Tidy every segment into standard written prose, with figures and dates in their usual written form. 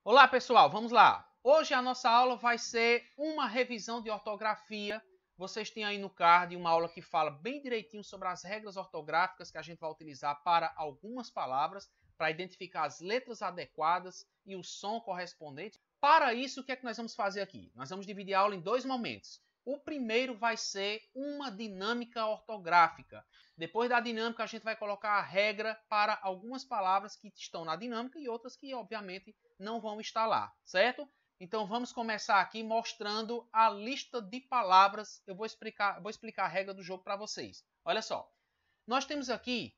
Olá, pessoal, vamos lá. Hoje a nossa aula vai ser uma revisão de ortografia. Vocês têm aí no card uma aula que fala bem direitinho sobre as regras ortográficas que a gente vai utilizar para algumas palavras, para identificar as letras adequadas e o som correspondente. Para isso, o que é que nós vamos fazer aqui? Nós vamos dividir a aula em dois momentos. O primeiro vai ser uma dinâmica ortográfica. Depois da dinâmica, a gente vai colocar a regra para algumas palavras que estão na dinâmica e outras que, obviamente, não vão estar lá, certo? Então, vamos começar aqui mostrando a lista de palavras. Eu vou explicar a regra do jogo para vocês. Olha só. Nós temos aqui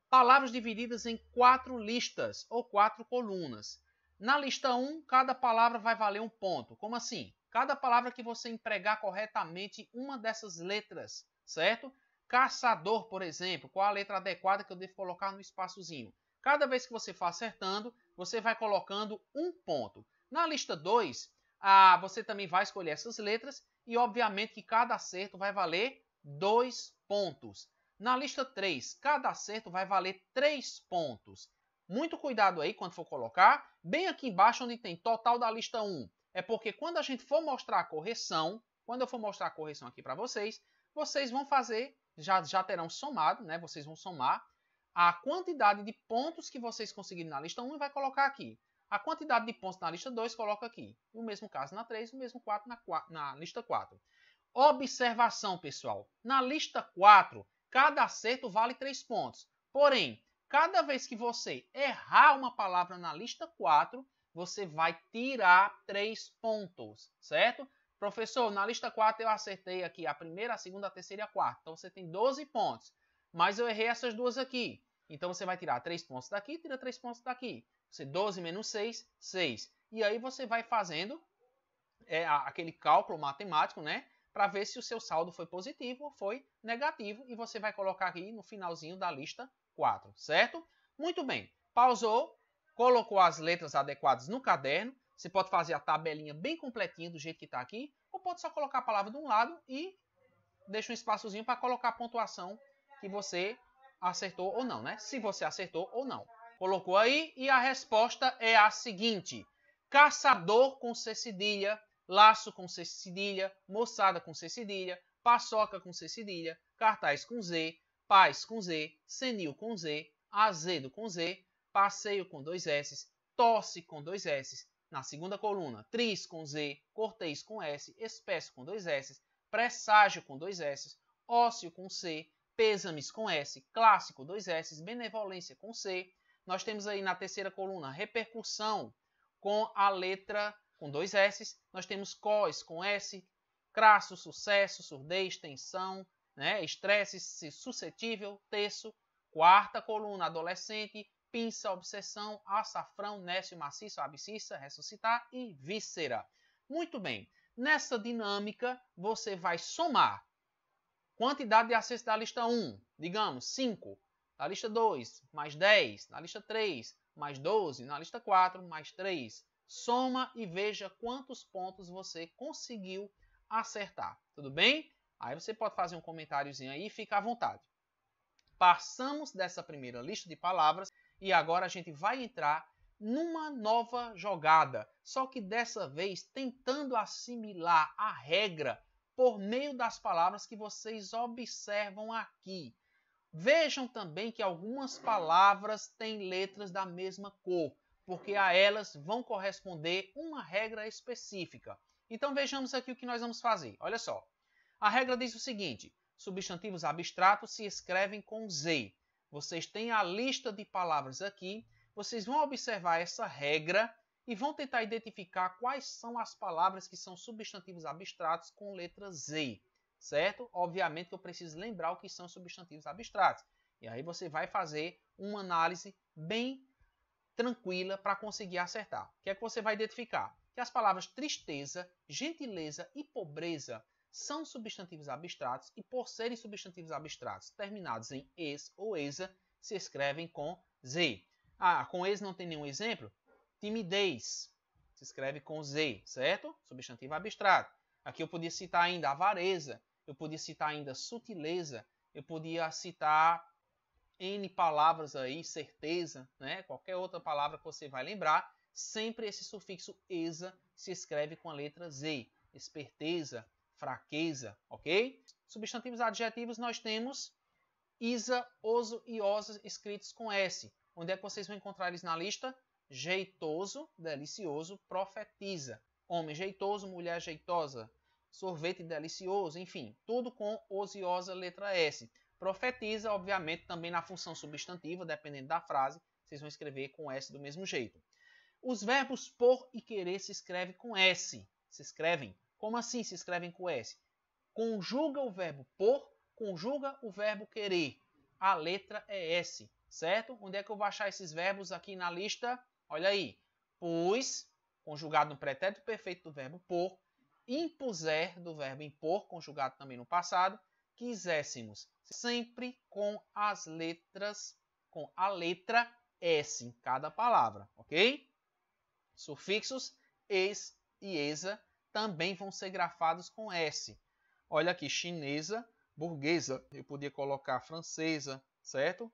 palavras divididas em 4 listas ou 4 colunas. Na lista 1, cada palavra vai valer um ponto. Como assim? Cada palavra que você empregar corretamente uma dessas letras, certo? Caçador, por exemplo, qual a letra adequada que eu devo colocar no espaçozinho? Cada vez que você for acertando, você vai colocando um ponto. Na lista 2, você também vai escolher essas letras e, obviamente, que cada acerto vai valer 2 pontos. Na lista 3, cada acerto vai valer 3 pontos. Muito cuidado aí quando for colocar. Bem aqui embaixo onde tem total da lista 1. É porque quando a gente for mostrar a correção, quando eu for mostrar a correção aqui para vocês, vocês vão fazer, já terão somado, né? Vocês vão somar a quantidade de pontos que vocês conseguirem na lista 1 e vai colocar aqui. A quantidade de pontos na lista 2 coloca aqui. O mesmo caso na 3, o mesmo 4 na lista 4. Observação, pessoal. Na lista 4, cada acerto vale 3 pontos. Porém, cada vez que você errar uma palavra na lista 4, você vai tirar 3 pontos, certo? Professor, na lista 4 eu acertei aqui a primeira, a segunda, a terceira e a quarta. Então você tem 12 pontos. Mas eu errei essas duas aqui. Então você vai tirar 3 pontos daqui e tira 3 pontos daqui. Você 12 menos 6, 6. E aí você vai fazendo aquele cálculo matemático, né? Para ver se o seu saldo foi positivo ou foi negativo. E você vai colocar aqui no finalzinho da lista 4, certo? Muito bem. Pausou, colocou as letras adequadas no caderno. Você pode fazer a tabelinha bem completinha do jeito que está aqui. Ou pode só colocar a palavra de um lado e deixa um espaçozinho para colocar a pontuação que você acertou ou não, né? Se você acertou ou não. Colocou aí e a resposta é a seguinte. Caçador com C cedilha, laço com C cedilha, moçada com C cedilha, paçoca com C cedilha, cartaz com Z, paz com Z, senil com Z, azedo com Z, passeio com 2 S, tosse com 2 S. Na segunda coluna, tris com Z, cortês com S, espécie com 2 S, presságio com 2 S, ócio com C, pêsames com S, clássico 2 S, benevolência com C. Nós temos aí na terceira coluna repercussão com a letra com 2 S. Nós temos cós com S, crasso, sucesso, surdez, tensão, né? Estresse, suscetível, terço. Quarta coluna adolescente, pinça, obsessão, açafrão, nécio, maciço, abscissa, ressuscitar e víscera. Muito bem. Nessa dinâmica, você vai somar quantidade de acertos da lista 1, digamos, 5. Na lista 2, mais 10. Na lista 3, mais 12. Na lista 4, mais 3. Soma e veja quantos pontos você conseguiu acertar. Tudo bem? Aí você pode fazer um comentáriozinho aí e fica à vontade. Passamos dessa primeira lista de palavras e agora a gente vai entrar numa nova jogada, só que dessa vez tentando assimilar a regra por meio das palavras que vocês observam aqui. Vejam também que algumas palavras têm letras da mesma cor, porque a elas vão corresponder uma regra específica. Então vejamos aqui o que nós vamos fazer. Olha só. A regra diz o seguinte: substantivos abstratos se escrevem com Z. Vocês têm a lista de palavras aqui. Vocês vão observar essa regra e vão tentar identificar quais são as palavras que são substantivos abstratos com letra Z, certo? Obviamente que eu preciso lembrar o que são substantivos abstratos. E aí você vai fazer uma análise bem tranquila para conseguir acertar. O que é que você vai identificar? Que as palavras tristeza, gentileza e pobreza são substantivos abstratos e, por serem substantivos abstratos terminados em es ou esa, se escrevem com Z. Com es não tem nenhum exemplo? Timidez se escreve com Z, certo? Substantivo abstrato. Aqui eu podia citar ainda avareza, eu podia citar ainda sutileza, eu podia citar N palavras aí, certeza, né? Qualquer outra palavra que você vai lembrar, sempre esse sufixo esa se escreve com a letra Z. Esperteza, fraqueza, ok? Substantivos adjetivos nós temos isa, oso e osa escritos com S. Onde é que vocês vão encontrar eles na lista? Jeitoso, delicioso, profetiza. Homem jeitoso, mulher jeitosa, sorvete delicioso, enfim, tudo com oso e osa, letra S. Profetiza, obviamente, também na função substantiva, dependendo da frase, vocês vão escrever com S do mesmo jeito. Os verbos por e querer se escrevem com S. Se escrevem. Como assim se escrevem com S? Conjuga o verbo por, conjuga o verbo querer. A letra é S, certo? Onde é que eu vou achar esses verbos aqui na lista? Olha aí. Pus, conjugado no pretérito perfeito do verbo por. Impuser, do verbo impor, conjugado também no passado. Quiséssemos, sempre com as letras, com a letra S em cada palavra, ok? Sufixos es e esa também vão ser grafados com S. Olha aqui, chinesa, burguesa, eu podia colocar francesa, certo?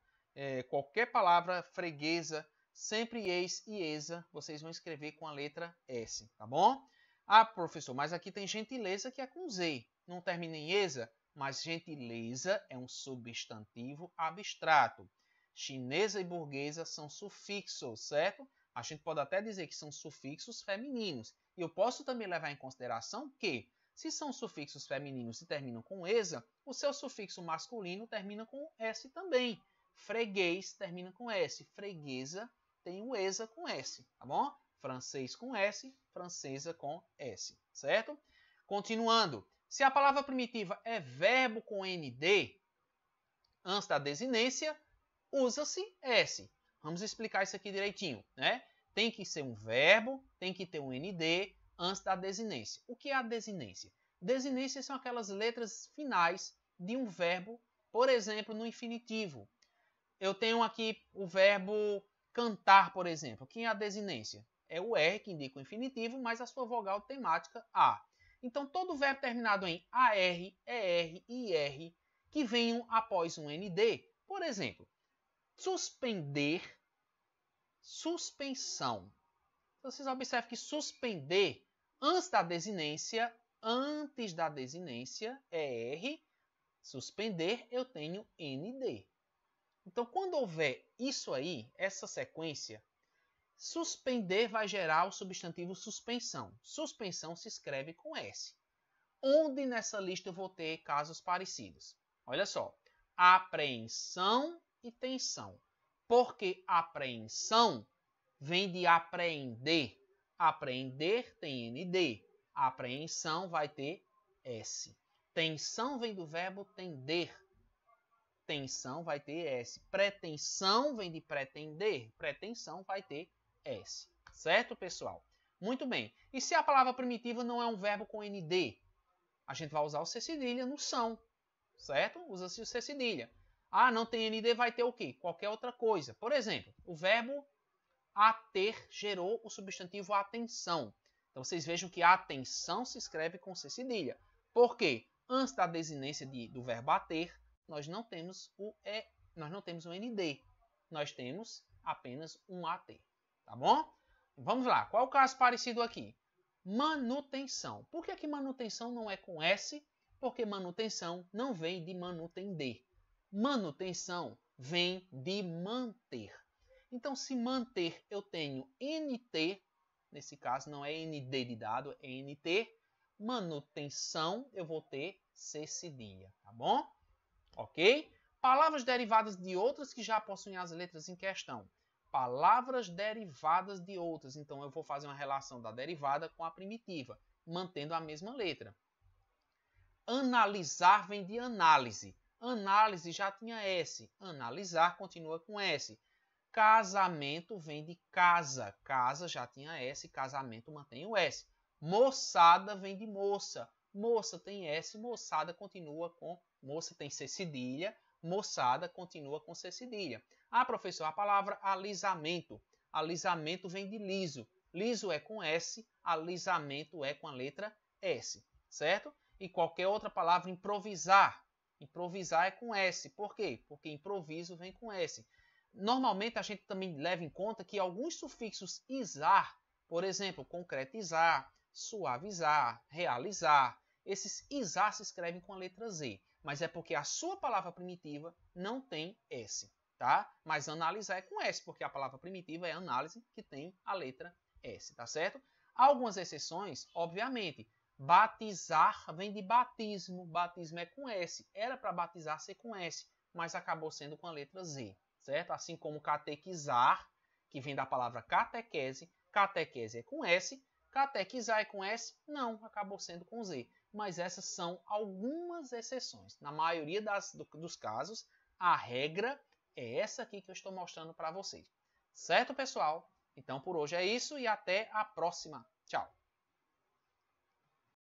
Qualquer palavra freguesa, sempre es e esa, vocês vão escrever com a letra S, tá bom? Ah, professor, mas aqui tem gentileza que é com Z, não termina em esa, mas gentileza é um substantivo abstrato. Chinesa e burguesa são sufixos, certo? A gente pode até dizer que são sufixos femininos. E eu posso também levar em consideração que, se são sufixos femininos e terminam com esa, o seu sufixo masculino termina com S também. Freguês termina com S. Freguesa tem o esa com S, tá bom? Francês com S, francesa com S, certo? Continuando. Se a palavra primitiva é verbo com ND, antes da desinência, usa-se S. Vamos explicar isso aqui direitinho, né? Tem que ser um verbo, tem que ter um ND antes da desinência. O que é a desinência? Desinências são aquelas letras finais de um verbo, por exemplo, no infinitivo. Eu tenho aqui o verbo cantar, por exemplo. O que é a desinência? É o R que indica o infinitivo, mais a sua vogal temática A. Então, todo verbo terminado em AR, ER, IR, que venham após um ND, por exemplo, suspender, suspensão. Vocês observam que suspender, antes da desinência é R, suspender, eu tenho ND. Então, quando houver isso aí, essa sequência, suspender vai gerar o substantivo suspensão. Suspensão se escreve com S. Onde nessa lista eu vou ter casos parecidos? Olha só. Apreensão e tensão. Porque apreensão vem de apreender. Apreender tem ND. Apreensão vai ter S. Tensão vem do verbo tender. Tensão vai ter S. Pretensão vem de pretender. Pretensão vai ter S. Certo, pessoal? Muito bem. E se a palavra primitiva não é um verbo com ND? A gente vai usar o C cedilha no são. Certo? Usa-se o C cedilha. Ah, não tem ND, vai ter o quê? Qualquer outra coisa. Por exemplo, o verbo ater gerou o substantivo atenção. Então, vocês vejam que a atenção se escreve com C cedilha. Por quê? Antes da desinência do verbo ater, nós não temos o ND. Nós temos apenas um AT. Tá bom? Vamos lá. Qual o caso parecido aqui? Manutenção. Por que manutenção não é com S? Porque manutenção não vem de manutender. Manutenção vem de manter. Então, se manter eu tenho NT, nesse caso não é ND de dado, é NT. Manutenção eu vou ter C cedilha, tá bom? Ok? Palavras derivadas de outras que já possuem as letras em questão. Palavras derivadas de outras. Então, eu vou fazer uma relação da derivada com a primitiva, mantendo a mesma letra. Analisar vem de análise. Análise já tinha S. Analisar continua com S. Casamento vem de casa. Casa já tinha S. Casamento mantém o S. Moçada vem de moça. Moça tem S. Moçada continua com... Moça tem C cedilha. Moçada continua com C cedilha. Ah, professor, a palavra alisamento. Alisamento vem de liso. Liso é com S. Alisamento é com a letra S. Certo? E qualquer outra palavra, improvisar. Improvisar é com S. Por quê? Porque improviso vem com S. Normalmente a gente também leva em conta que alguns sufixos izar, por exemplo, concretizar, suavizar, realizar, esses izar se escrevem com a letra Z, mas é porque a sua palavra primitiva não tem S, tá? Mas analisar é com S, porque a palavra primitiva é análise que tem a letra S, tá certo? Há algumas exceções, obviamente. Batizar vem de batismo, batismo é com S. Era para batizar ser com S, mas acabou sendo com a letra Z, certo? Assim como catequizar, que vem da palavra catequese, catequese é com S, catequizar é com S, não, acabou sendo com Z. Mas essas são algumas exceções. Na maioria dos casos, a regra é essa aqui que eu estou mostrando para vocês. Certo, pessoal? Então, por hoje é isso e até a próxima. Tchau!